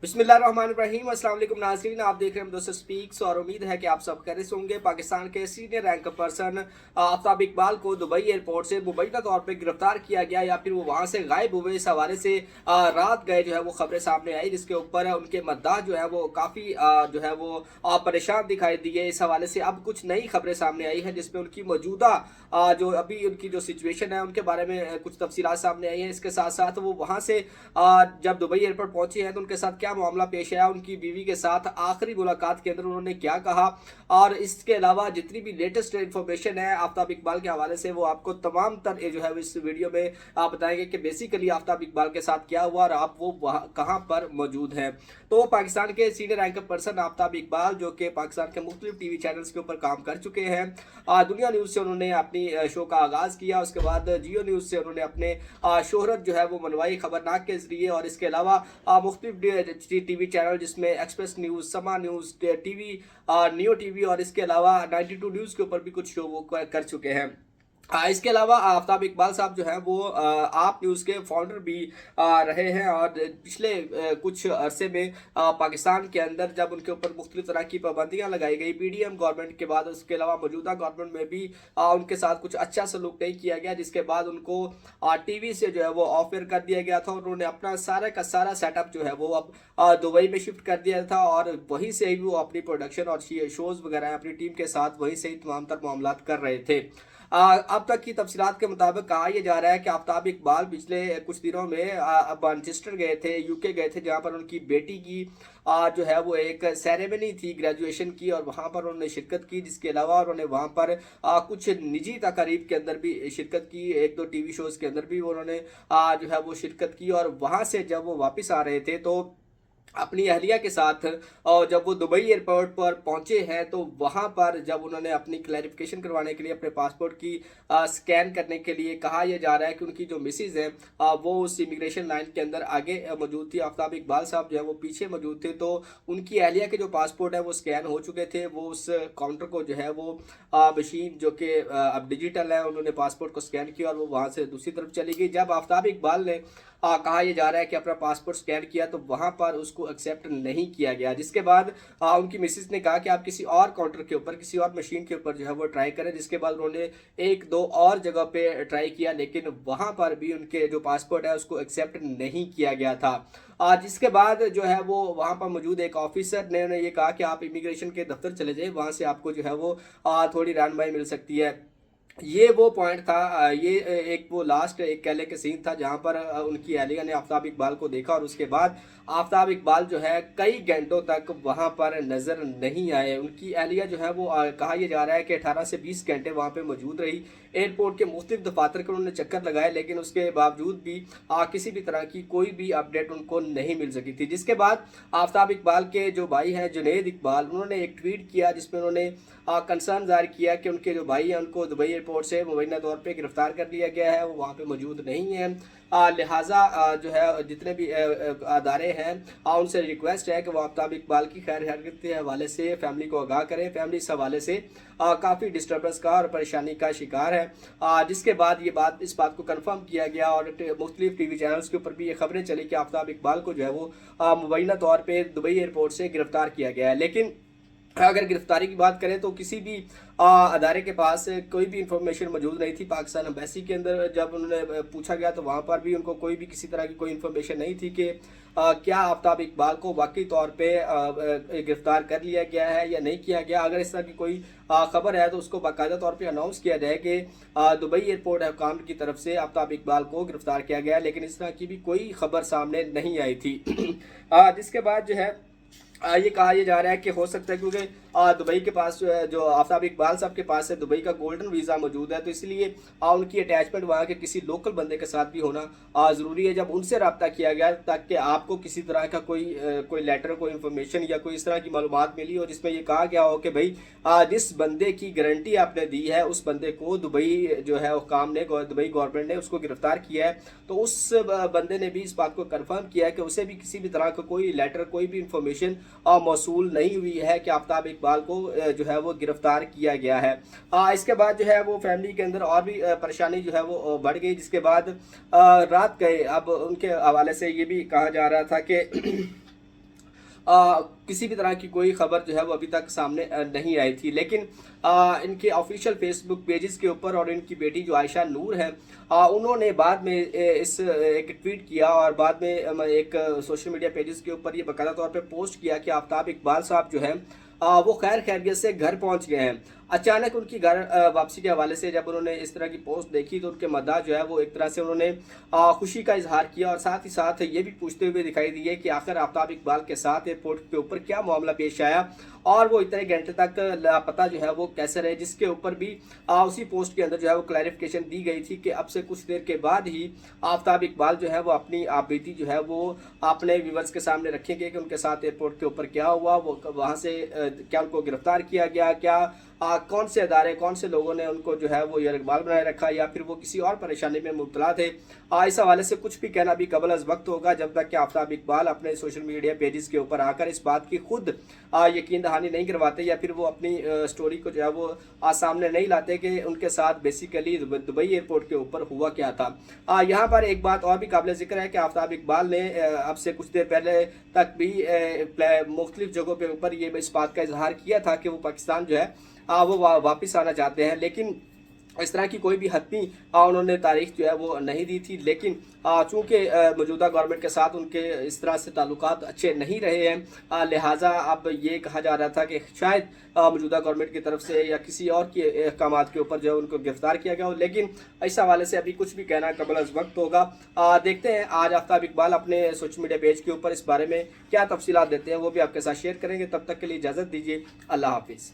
बिस्मिल्लाहिर्रहमानिर्रहीम। अस्सलाम वालेकुम नाज़रीन, आप देख रहे हैं दोस्तों स्पीक्स और उम्मीद है कि आप सब खैरियत से होंगे। पाकिस्तान के senior rank person Aftab Iqbal को दुबई एयरपोर्ट से मुबैना तौर पे गिरफ्तार किया गया या फिर वो वहाँ से गायब हुए, इस हवाले से रात गए जो है वो खबरें सामने आई, जिसके ऊपर उनके मद्दाह जो है वो काफ़ी जो है वो परेशान दिखाई दिए। इस हवाले से अब कुछ नई खबरें सामने आई हैं जिसमें उनकी मौजूदा जो अभी उनकी जो सिचुएशन है उनके बारे में कुछ तफसीलात सामने आई हैं। इसके साथ साथ वो वहाँ से जब दुबई एयरपोर्ट पहुंचे हैं तो उनके साथ क्या मामला पेश आया, उनकी बीवी के साथ आखिरी मुलाकात के अंदर उन्होंने क्या कहा, और इसके अलावा जितनी भी लेटेस्ट इन्फॉर्मेशन है आफ्ताब इकबाल के हवाले से वो आपको तमाम तर जो है इस वीडियो में आप बताएंगे कि बेसिकली आफ्ताब इकबाल के साथ क्या हुआ और आप वो कहाँ पर मौजूद हैं। तो पाकिस्तान के senior anchor person Aftab Iqbal जो कि पाकिस्तान के मुख्तलिफ टीवी चैनल्स के ऊपर काम कर चुके हैं, दुनिया न्यूज़ से उन्होंने अपनी शो का आगाज़ किया, उसके बाद जियो न्यूज़ से उन्होंने अपने शोहरत जो है वो मनवाई खबरनाक के जरिए, और इसके अलावा मुख्तलिफ टीवी चैनल जिसमें एक्सप्रेस न्यूज़, समा न्यूज़, टीवी नियो टीवी और इसके अलावा 92 न्यूज़ के ऊपर भी कुछ शो वो कर चुके हैं। इसके अलावा आफ्ताब इकबाल साहब जो हैं वो आप न्यूज़ के फाउंडर भी रहे हैं, और पिछले कुछ अरसे में पाकिस्तान के अंदर जब उनके ऊपर मुख्तलिफ तरह की पाबंदियां लगाई गई पीडीएम गवर्नमेंट के बाद, उसके अलावा मौजूदा गवर्नमेंट में भी उनके साथ कुछ अच्छा सलूक नहीं किया गया, जिसके बाद उनको टीवी से जो है वो ऑफ एयर कर दिया गया था, और उन्होंने अपना सारा का सारा सेटअप जो है वो अब दुबई में शिफ्ट कर दिया था, और वहीं से ही वो अपनी प्रोडक्शन और शोज़ वगैरह अपनी टीम के साथ वहीं से ही तमाम तर मामलात कर रहे थे। अब तक की तफसीलात के मुताबिक कहा यह जा रहा है कि आफ्ताब इकबाल पिछले कुछ दिनों में मैनचेस्टर गए थे, यूके गए थे, जहां पर उनकी बेटी की जो है वो एक सेरेमनी थी ग्रेजुएशन की, और वहां पर उन्होंने शिरकत की। जिसके अलावा उन्होंने वहां पर कुछ निजी तकारीब के अंदर भी शिरकत की, एक दो टीवी शोज़ के अंदर भी उन्होंने जो है वो शिरकत की, और वहां से जब वो वापस आ रहे थे तो अपनी अहलिया के साथ, और जब वो दुबई एयरपोर्ट पर पहुंचे हैं तो वहां पर जब उन्होंने अपनी क्लैरिफिकेशन करवाने के लिए अपने पासपोर्ट की स्कैन करने के लिए कहा यह जा रहा है कि उनकी जो मिसिज है वो उस इमिग्रेशन लाइन के अंदर आगे मौजूद थी, आफ्ताब इकबाल साहब जो है वो पीछे मौजूद थे। तो उनकी अहलिया के जो पासपोर्ट है वो स्कैन हो चुके थे, वो उस काउंटर को जो है वो मशीन जो कि अब डिजिटल है, उन्होंने पासपोर्ट को स्कैन किया और वो वहाँ से दूसरी तरफ चली गई। जब आफ्ताब इकबाल ने कहा यह जा रहा है कि अपना पासपोर्ट स्कैन किया तो वहाँ पर उसको एक्सेप्ट नहीं किया गया, जिसके बाद उनकी मिसिस ने कहा कि आप किसी और काउंटर के ऊपर, किसी और मशीन के ऊपर जो है वो ट्राई करें। जिसके बाद उन्होंने एक दो और जगह पे ट्राई किया, लेकिन वहाँ पर भी उनके जो पासपोर्ट है उसको एक्सेप्ट नहीं किया गया था। जिसके बाद जो है वो वहाँ पर मौजूद एक ऑफिसर ने उन्हें ये कहा कि आप इमिग्रेशन के दफ्तर चले जाइए, वहाँ से आपको जो है वो थोड़ी रहनुमाई मिल सकती है। ये वो पॉइंट था, ये एक वो लास्ट एक कहले के सीन था जहाँ पर उनकी अहलिया ने आफ्ताब इकबाल को देखा, और उसके बाद आफ्ताब इकबाल जो है कई घंटों तक वहाँ पर नज़र नहीं आए। उनकी अहलिया जो है वो कहा यह जा रहा है कि 18 से 20 घंटे वहाँ पे मौजूद रही। एयरपोर्ट के मुख्तलिफ दफातर के उन्होंने चक्कर लगाए, लेकिन उसके बावजूद भी किसी भी तरह की कोई भी अपडेट उनको नहीं मिल सकी थी। जिसके बाद आफ्ताब इकबाल के जो भाई हैं जुनैद इकबाल, उन्होंने एक ट्वीट किया जिसमें उन्होंने कंसर्न जाहिर किया कि उनके जो भाई हैं उनको दुबई एयरपोर्ट से मुबैना तौर पे गिरफ्तार कर लिया गया है, वो वहाँ पे मौजूद नहीं है। लिहाजा जो है जितने भी अदारे हैं उनसे रिक्वेस्ट है कि वो आफ्ताब इकबाल की खैर खैरियत के हवाले से फैमिली को आगाह करें। फैमिली इस हवाले से काफ़ी डिस्टर्बेंस का और परेशानी का शिकार है। जिसके बाद इस बात को कन्फर्म किया गया, और मुख्तलिफ टीवी चैनल्स के ऊपर भी ये खबरें चली कि आफ्ताब इकबाल को जो है वो मुबैना तौर पर दुबई एयरपोर्ट से गिरफ्तार किया गया है। लेकिन अगर गिरफ्तारी की बात करें तो किसी भी अदारे के पास कोई भी इंफॉर्मेशन मौजूद नहीं थी। पाकिस्तान एम्बेसी के अंदर जब उन्होंने पूछा गया तो वहाँ पर भी उनको कोई भी किसी तरह की कोई इंफॉर्मेशन नहीं थी कि क्या आफ्ताब इकबाल को वाकई तौर पे गिरफ्तार कर लिया गया है या नहीं किया गया। अगर इस तरह की कोई खबर है तो उसको बाकायदा तौर पे अनाउंस किया जाए कि दुबई एयरपोर्ट हुकाम की तरफ से आफ्ताब इकबाल को गिरफ्तार किया गया, लेकिन इस तरह की भी कोई खबर सामने नहीं आई थी। जिसके बाद जो है ये कहा यह जा रहा है कि हो सकता है क्योंकि दुबई के पास जो आफ्ताब इकबाल साहब के पास है दुबई का गोल्डन वीज़ा मौजूद है, तो इसलिए उनकी अटैचमेंट वहाँ के किसी लोकल बंदे के साथ भी होना ज़रूरी है। जब उनसे रब्ता किया गया ताकि आपको किसी तरह का कोई लेटर, कोई इन्फॉर्मेशन या कोई इस तरह की मालूमात मिली हो जिसमें ये कहा गया हो कि भाई जिस बंदे की गारंटी आपने दी है उस बंदे को दुबई जो है हुकाम ने, दुबई गवर्नमेंट ने उसको गिरफ्तार किया है, तो उस बंदे ने भी इस बात को कन्फर्म किया है कि उसे भी किसी भी तरह का कोई लेटर, कोई भी इंफॉर्मेशन मौसूल नहीं हुई है कि आफ्ताब इकबाल को जो है वो गिरफ्तार किया गया है। इसके बाद जो है वो फैमिली के अंदर और भी परेशानी जो है वो बढ़ गई। जिसके बाद रात गए, अब उनके हवाले से ये भी कहा जा रहा था कि किसी भी तरह की कोई खबर जो है वो अभी तक सामने नहीं आई थी। लेकिन इनके ऑफिशियल फेसबुक पेजेस के ऊपर और इनकी बेटी जो आयशा नूर है, उन्होंने बाद में इस एक ट्वीट किया और बाद में एक सोशल मीडिया पेजेस के ऊपर ये बाकायदा तौर पे पोस्ट किया कि आफ्ताब इकबाल साहब जो है वो खैर खैरियत से घर पहुंच गए हैं। अचानक उनकी घर वापसी के हवाले से जब उन्होंने इस तरह की पोस्ट देखी तो उनके मद्दा जो है वो एक तरह से उन्होंने खुशी का इजहार किया और साथ ही साथ ये भी पूछते हुए दिखाई दिए कि आखिर आफ्ताब इकबाल के साथ एयरपोर्ट के ऊपर क्या मामला पेश आया और वो इतने घंटे तक लापता जो है वो कैसे रहे, जिसके ऊपर भी उसी पोस्ट के अंदर जो है वो क्लैरिफिकेशन दी गई थी कि अब से कुछ देर के बाद ही आफ्ताब इकबाल जो है वो अपनी आपबीती जो है वो अपने व्यूवर्स के सामने रखेंगे कि उनके साथ एयरपोर्ट के ऊपर क्या हुआ, वो वहाँ से क्या उनको गिरफ्तार किया गया, क्या कौन से अदारे कौन से लोगों ने उनको जो है वो यरगबाल बनाए रखा या फिर वो किसी और परेशानी में मुब्तला थे। इस हवाले से कुछ भी कहना भी कबल अज़ वक्त होगा जब तक कि आफ्ताब इकबाल अपने सोशल मीडिया पेजेस के ऊपर आकर इस बात की खुद यकीन दहानी नहीं करवाते या फिर वो अपनी स्टोरी को जो है वो सामने नहीं लाते कि उनके साथ बेसिकली दुबई एयरपोर्ट के ऊपर हुआ क्या था। यहाँ पर एक बात और भी काबिल ज़िक्र है कि आफ्ताब इकबाल ने अब से कुछ देर पहले तक भी मुख्तलिफ जगहों के ऊपर ये इस बात का इजहार किया था कि वो पाकिस्तान जो है वो वापस आना चाहते हैं, लेकिन इस तरह की कोई भी हतमी उन्होंने तारीख जो है वो नहीं दी थी। लेकिन चूँकि मौजूदा गवर्नमेंट के साथ उनके इस तरह से ताल्लुकात अच्छे नहीं रहे हैं, लिहाजा अब ये कहा जा रहा था कि शायद मौजूदा गवर्नमेंट की तरफ से या किसी और के अहकाम के ऊपर जो है उनको गिरफ्तार किया गया हो, लेकिन इस हवाले से अभी कुछ भी कहना कबल अज़ वक्त होगा। देखते हैं आज आफ्ताब इकबाल अपने सोशल मीडिया पेज के ऊपर इस बारे में क्या तफसीलात देते हैं, वो भी आपके साथ शेयर करेंगे। तब तक के लिए इजाज़त दीजिए, अल्लाह हाफिज़।